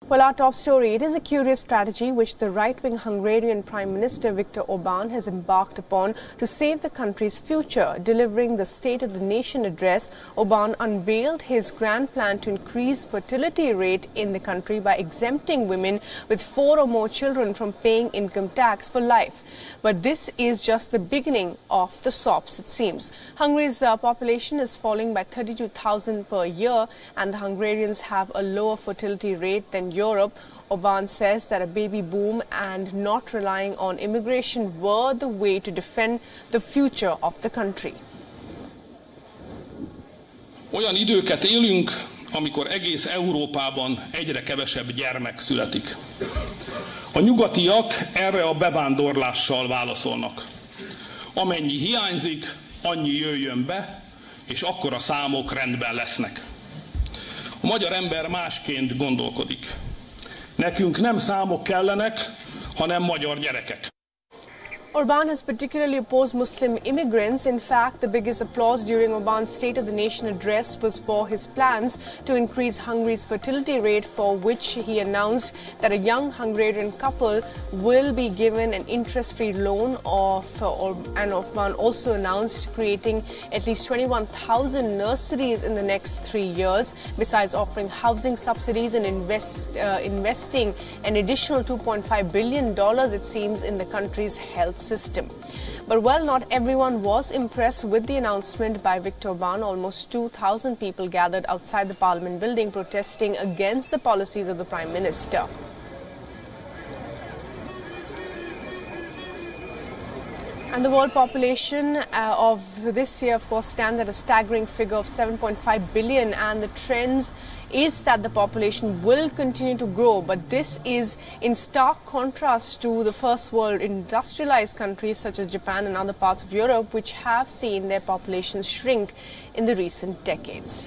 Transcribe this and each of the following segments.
Well, our top story, it is a curious strategy which the right-wing Hungarian Prime Minister Viktor Orbán has embarked upon to save the country's future. Delivering the State of the Nation address, Orbán unveiled his grand plan to increase fertility rate in the country by exempting women with 4 or more children from paying income tax for life. But this is just the beginning of the sops, it seems. Hungary's population is falling by 32,000 per year, and the Hungarians have a lower fertility rate than Europe. Orbán says that a baby boom and not relying on immigration were the way to defend the future of the country. Olyan időket élünk, amikor egész Európában egyre kevesebb gyermek születik. A nyugatiak erre a bevándorlással válaszolnak. Amennyi hiányzik, annyi jöjjön be, és akkor a számok rendben lesznek. A magyar ember másként gondolkodik. Nekünk nem számok kellenek, hanem magyar gyerekek. Orbán has particularly opposed Muslim immigrants. In fact, the biggest applause during Orbán's State of the Nation address was for his plans to increase Hungary's fertility rate, for which he announced that a young Hungarian couple will be given an interest-free loan and Orbán also announced creating at least 21,000 nurseries in the next 3 years, besides offering housing subsidies and investing an additional $2.5 billion, it seems, in the country's health system. But while not everyone was impressed with the announcement by Viktor Orbán, almost 2,000 people gathered outside the Parliament building protesting against the policies of the Prime Minister. And the world population of this year, of course, stands at a staggering figure of 7.5 billion, and the trends is that the population will continue to grow, but this is in stark contrast to the first world industrialized countries such as Japan and other parts of Europe, which have seen their populations shrink in the recent decades.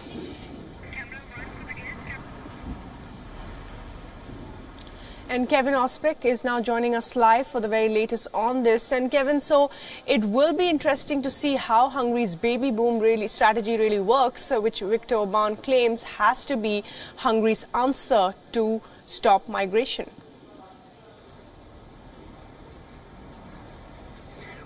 And Kevin Osbeck is now joining us live for the very latest on this. And Kevin, so it will be interesting to see how Hungary's baby boom strategy really works, which Viktor Orbán claims has to be Hungary's answer to stop migration.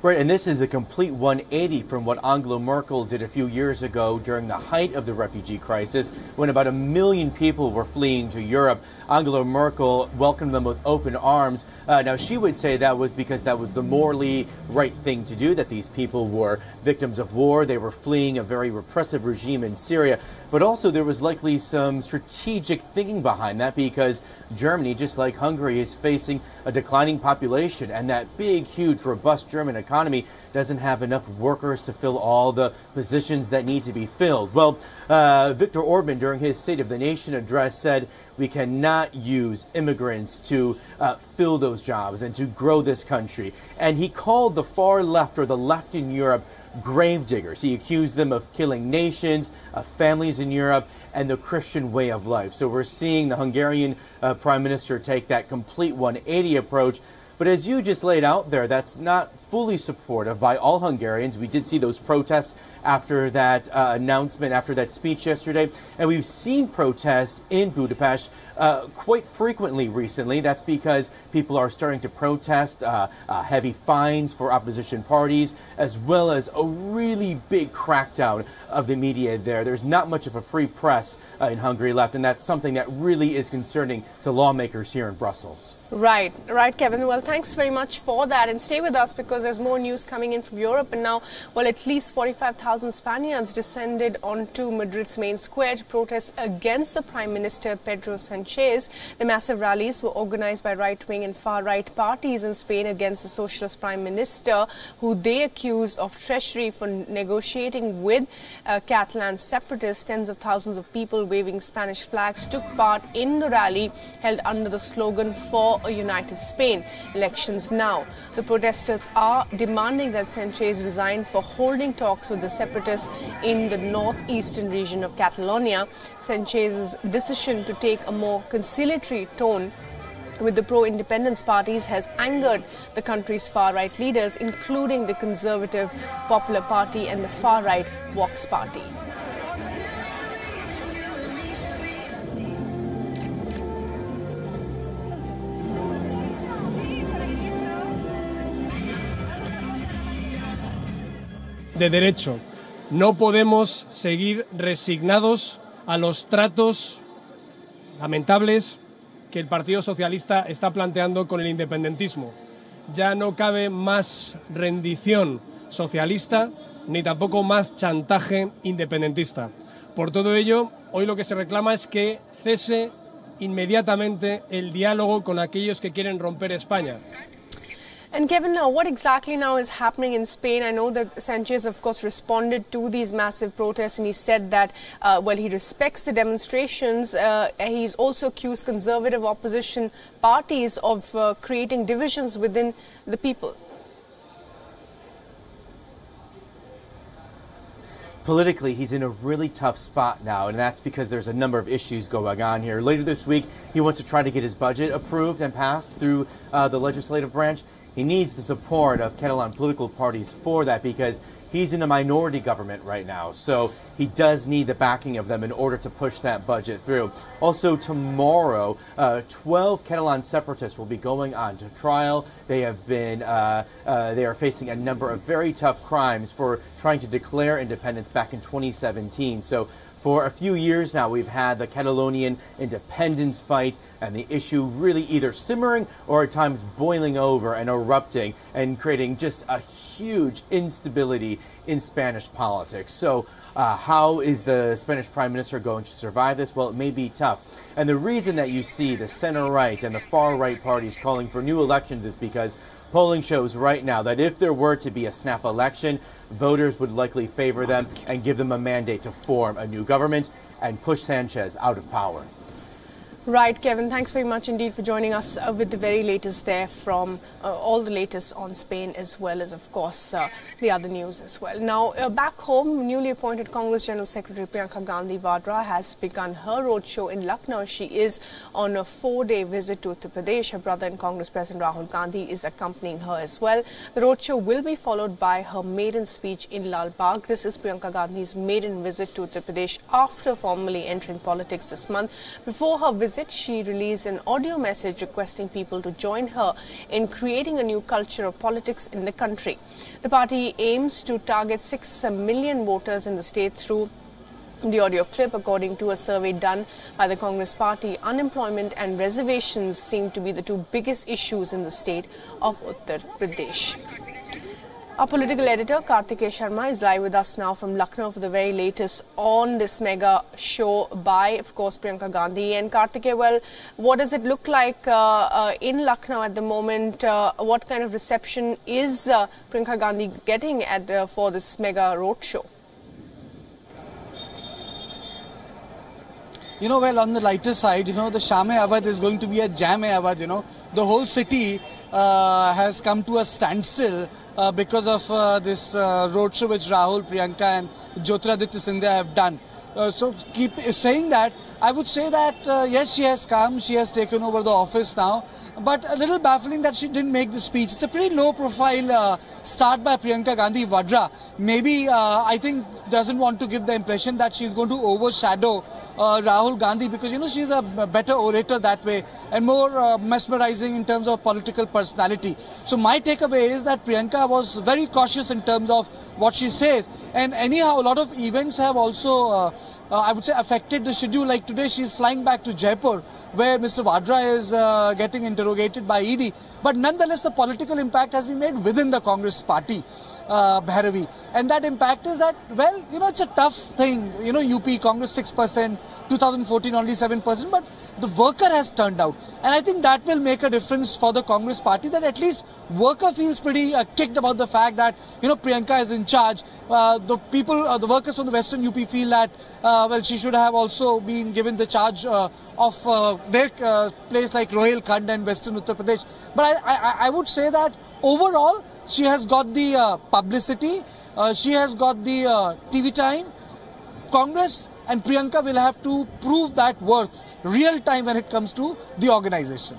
Right, and this is a complete 180 from what Angela Merkel did a few years ago during the height of the refugee crisis, when about 1 million people were fleeing to Europe. Angela Merkel welcomed them with open arms. Now, she would say that was because that was the morally right thing to do, that these people were victims of war. They were fleeing a very repressive regime in Syria. But also there was likely some strategic thinking behind that, because Germany, just like Hungary, is facing a declining population, and that big, huge, robust German economy doesn't have enough workers to fill all the positions that need to be filled. Well, Viktor Orbán, during his State of the Nation address, said we cannot use immigrants to fill those jobs and to grow this country. And he called the far left, or the left in Europe, gravediggers. He accused them of killing nations, families in Europe, and the Christian way of life. So we're seeing the Hungarian Prime Minister take that complete 180 approach. But as you just laid out there, that's not fully supportive by all Hungarians. We did see those protests after that announcement, after that speech yesterday. And we've seen protests in Budapest quite frequently recently. That's because people are starting to protest heavy fines for opposition parties, as well as a really big crackdown of the media there. There's not much of a free press in Hungary left, and that's something that really is concerning to lawmakers here in Brussels. Right, Kevin. Well, thanks very much for that, and stay with us because there's more news coming in from Europe. And now, well, at least 45,000 Spaniards descended onto Madrid's main square to protest against the Prime Minister Pedro Sánchez. The massive rallies were organized by right-wing and far-right parties in Spain against the socialist Prime Minister, who they accused of treachery for negotiating with Catalan separatists. Tens of thousands of people waving Spanish flags took part in the rally held under the slogan "For a United Spain, elections now." The protesters are demanding that Sánchez resign for holding talks with the separatists in the northeastern region of Catalonia. Sánchez's decision to take a more conciliatory tone with the pro-independence parties has angered the country's far-right leaders, including the conservative Popular Party and the far-right Vox Party. de derecho. No podemos seguir resignados a los tratos lamentables que el Partido Socialista está planteando con el independentismo. Ya no cabe más rendición socialista ni tampoco más chantaje independentista. Por todo ello, hoy lo que se reclama es que cese inmediatamente el diálogo con aquellos que quieren romper España. And Kevin, what exactly now is happening in Spain? I know that Sanchez, of course, responded to these massive protests, and he said that, well, he respects the demonstrations. He's also accused conservative opposition parties of creating divisions within the people. Politically, he's in a really tough spot now, and that's because there's a number of issues going on here. Later this week, he wants to try to get his budget approved and passed through the legislative branch. He needs the support of Catalan political parties for that because he's in a minority government right now. So he does need the backing of them in order to push that budget through. Also tomorrow, 12 Catalan separatists will be going on to trial. They are facing a number of very tough crimes for trying to declare independence back in 2017. So for a few years now, we've had the Catalonian independence fight and the issue really either simmering or at times boiling over and erupting and creating just a huge instability in Spanish politics. So how is the Spanish Prime Minister going to survive this? Well, it may be tough. And the reason that you see the center-right and the far-right parties calling for new elections is because polling shows right now that if there were to be a snap election, voters would likely favor them and give them a mandate to form a new government and push Sanchez out of power. Right, Kevin, thanks very much indeed for joining us with the very latest there from all the latest on Spain, as well as, of course, the other news as well. Now, back home, newly appointed Congress General Secretary Priyanka Gandhi Vadra has begun her roadshow in Lucknow. She is on a 4-day visit to Uttar Pradesh. Her brother and Congress President Rahul Gandhi is accompanying her as well. The roadshow will be followed by her maiden speech in Lal Bagh. This is Priyanka Gandhi's maiden visit to Uttar Pradesh after formally entering politics this month. Before her visit, she released an audio message requesting people to join her in creating a new culture of politics in the country. The party aims to target 6 million voters in the state through the audio clip. According to a survey done by the Congress Party, unemployment and reservations seem to be the two biggest issues in the state of Uttar Pradesh. Our political editor Kartikeya Sharma is live with us now from Lucknow for the very latest on this mega show by, of course, Priyanka Gandhi. And Kartikeya, well, what does it look like in Lucknow at the moment? What kind of reception is Priyanka Gandhi getting for this mega roadshow? Well, on the lighter side, the Sham-e-Awadh is going to be a Jam-e-Awadh, The whole city has come to a standstill because of this roadshow which Rahul, Priyanka and Jyotiraditya Scindia have done. So keep saying that, I would say that yes, she has come, she has taken over the office now, but a little baffling that she didn't make the speech. It's a pretty low profile start by Priyanka Gandhi Vadra. Maybe I think doesn't want to give the impression that she's going to overshadow Rahul Gandhi, because she's a better orator that way and more mesmerizing in terms of political personality. So my takeaway is that Priyanka was very cautious in terms of what she says, and anyhow a lot of events have also I would say affected the schedule. Like today she's flying back to Jaipur where Mr. Vadra is getting interrogated by ED, but nonetheless the political impact has been made within the Congress party, Bhairavi, and that impact is that, well, it's a tough thing, UP Congress 6%, 2014 only 7%, but the worker has turned out, and I think that will make a difference for the Congress party, that at least worker feels pretty kicked about the fact that Priyanka is in charge. The people, the workers from the Western UP feel that well, she should have also been given the charge of their place like Rohilkhand and Western Uttar Pradesh. But I would say that overall she has got the publicity, she has got the TV time. Congress and Priyanka will have to prove that worth real time when it comes to the organization.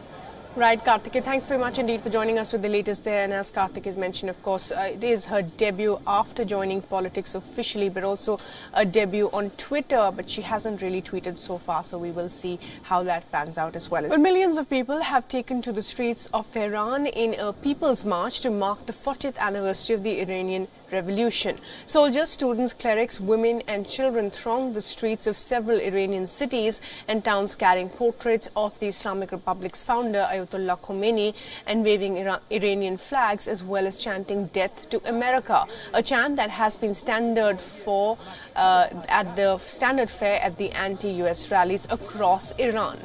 Right, Karthike, thanks very much indeed for joining us with the latest there. And as Karthik has mentioned, of course, it is her debut after joining politics officially, but also a debut on Twitter. But she hasn't really tweeted so far, so we will see how that pans out as well. Well, millions of people have taken to the streets of Tehran in a people's march to mark the 40th anniversary of the Iranian Revolution. Soldiers, students, clerics, women and children thronged the streets of several Iranian cities and towns carrying portraits of the Islamic Republic's founder, Ayatollah Khomeini, and waving Iranian flags, as well as chanting "Death to America," a chant that has been standard fare at the anti-US rallies across Iran.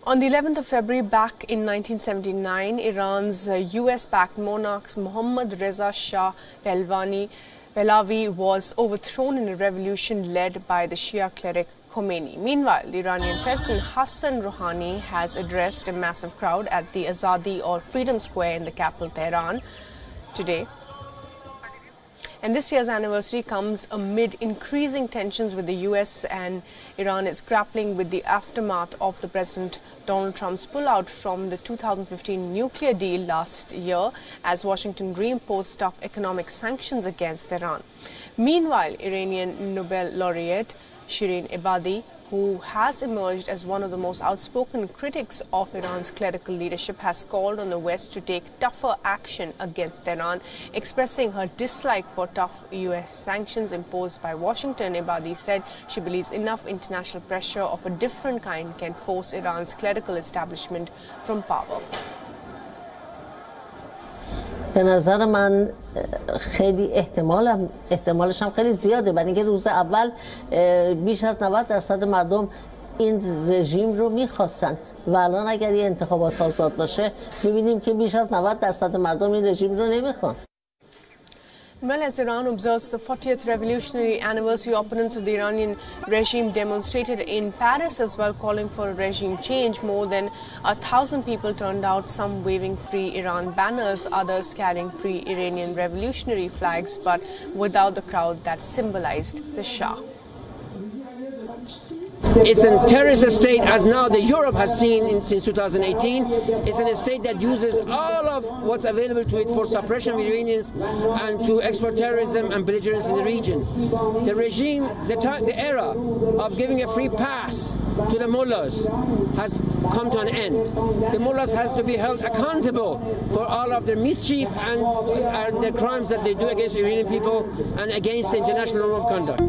On the 11th of February back in 1979, Iran's US-backed monarch Mohammad Reza Shah Pahlavi was overthrown in a revolution led by the Shia cleric Khomeini. Meanwhile, the Iranian President Hassan Rouhani has addressed a massive crowd at the Azadi or Freedom Square in the capital Tehran today. And this year's anniversary comes amid increasing tensions with the US, and Iran is grappling with the aftermath of the President Donald Trump's pullout from the 2015 nuclear deal last year, as Washington reimposed tough economic sanctions against Iran. Meanwhile, Iranian Nobel laureate Shirin Ebadi, who has emerged as one of the most outspoken critics of Iran's clerical leadership, has called on the West to take tougher action against Iran, expressing her dislike for tough US sanctions imposed by Washington. Ebadi said she believes enough international pressure of a different kind can force Iran's clerical establishment from power. به نظر من خیلی احتمالش هم خیلی زیاده، برای اینکه روز اول بیش از 90% مردم این رژیم رو میخواستن و الان اگر یه انتخابات آزاد باشه میبینیم که بیش از 90% مردم این رژیم رو نمیخوان. Well, as Iran observes the 40th revolutionary anniversary, opponents of the Iranian regime demonstrated in Paris as well, calling for a regime change. More than 1,000 people turned out, some waving Free Iran banners, others carrying pre-Iranian revolutionary flags, but without the crowd that symbolized the Shah. It's a terrorist state, as now the Europe has seen since 2018. It's a state that uses all of what's available to it for suppression of Iranians and to export terrorism and belligerence in the region. The regime, the era of giving a free pass to the mullahs has come to an end. The mullahs has to be held accountable for all of their mischief and the crimes that they do against Iranian people and against the international law of conduct.